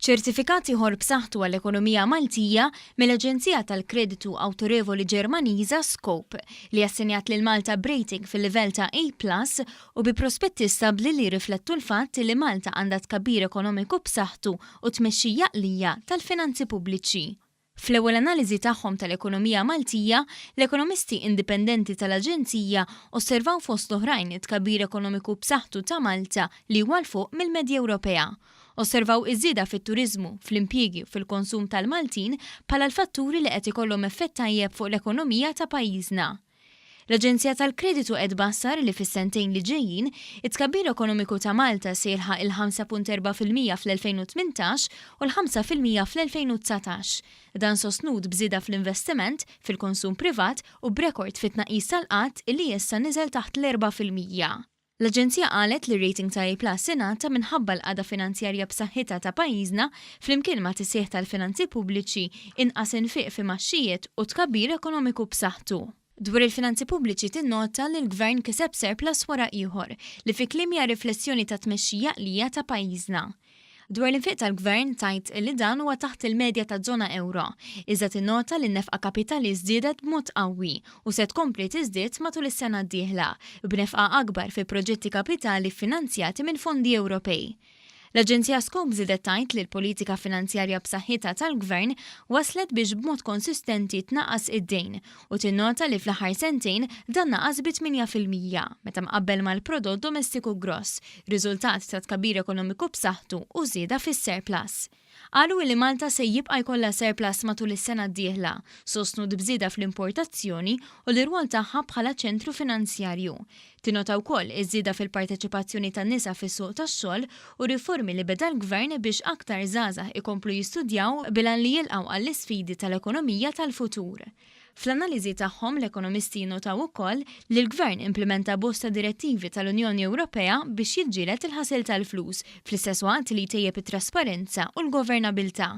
ċertifikat ieħor b'saħħtu għall-ekonomija Maltija mill-Aġenzija tal-Kreditu Awtorevoli Ġermaniża Scope li assenjat lil Malta b'rating fil-livell ta' A+ u bi prospetti stabbli li riflettu l-fatt li Malta għandha tkabbir ekonomiku b'saħħtu u tmexxija għaqlija tal-finanzi pubbliċi. Fl-ewwel analiżi tagħhom tal-ekonomija Maltija, l-ekonomisti indipendenti tal-Aġenzija osservaw fost oħrajn it-tkabbir ekonomiku b'saħħtu ta' Malta li huwa l fuq mill-medja Ewropea. Osservaw iż-żieda fit-turiżmu, fl-impjiegi u fil-konsum tal-Maltin bħala l-fatturi li qed ikollhom effett tajjeb fuq l-ekonomija ta' pajjiżna. L-Aġenzija tal-Kreditu qed bassar li fis-sentejn li ġejjin, it-tkabbir ekonomiku ta' Malta se jilħaq il-5.4% fl-2018 u l-5% fl-2019. Dan sostnud bżieda fl-investiment, fil-konsum privat u b'rekord fit-tnaqqis tal-qatt li issa niżel taħt l-4%. L-Aġenzija qalet li rating ta' A+ ingħata minħabba l-qagħda finanzjarja b'saħħitha ta' pajjiżna flimkien ma' tisjieħ tal-finanzi pubbliċi inqas infiq fi maxxijiet u tkabbir ekonomiku b'saħħtu. Dwar il-finanzi pubbliċi tinnota li l-Gvern kiseb surplus wara ieħor li fi kliem hija riflessjoni ta' tmexxija għaqlija ta' pajjiżna. Dwar l-infiq tal-Gvern tajt li dan huwa taħt il-medja ta' żona euro, iżda tinnota li n-nefqa kapitali żdiedet b'mod qawwi u se tkompli tiżdied matul is-sena d-dieħla b'nefqa akbar fi proġetti kapitali finanzjati minn fondi Ewropej. L-Aġenzija Scope żiedet tajt li l-politika finanzjarja b'saħħitha tal-Gvern waslet biex b'mod konsistenti tnaqqas id-dejn u tinnota li fl-aħħar sentejn dan naqas bi 8% meta mqabbel mal-prodott domestiku gross, riżultat ta' tkabbir ekonomiku b'saħħtu u żieda fis-surplus. Qalu li Malta se jibqa' jkollha surplus matul is-sena d-dieħla, sostnu bżieda fl-importazzjoni u l-irwol tagħha bħala ċentru finanzjarju. Tinota wkoll iż-żieda fil-parteċipazzjoni tan-nisa fis-suq tax-xogħol u riformi li beda l-Gvern biex aktar żgħażagħ ikomplu jistudjaw bilan li jilqgħu għall-isfidi tal-ekonomija tal-futur. Fl-analiżi tagħhom l-ekonomisti notaw ukoll li l-Gvern implementa bosta direttivi tal-Unjoni Ewropea biex jiġġieled il-ħasil tal-flus, fl-istess waqt li jtejjeb it-trasparenza u l-governabilità.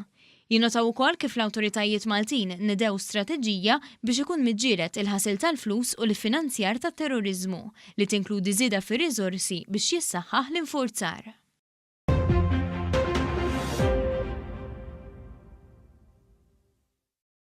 Jinotaw ukoll kif l-awtoritajiet Maltin nidew strateġija biex ikun miġġieled il-ħasil tal-flus u l-finanzjar tat-terrorizmu li tinkludi żieda fir-riżorsi biex jissaħħaħ l-infurzar.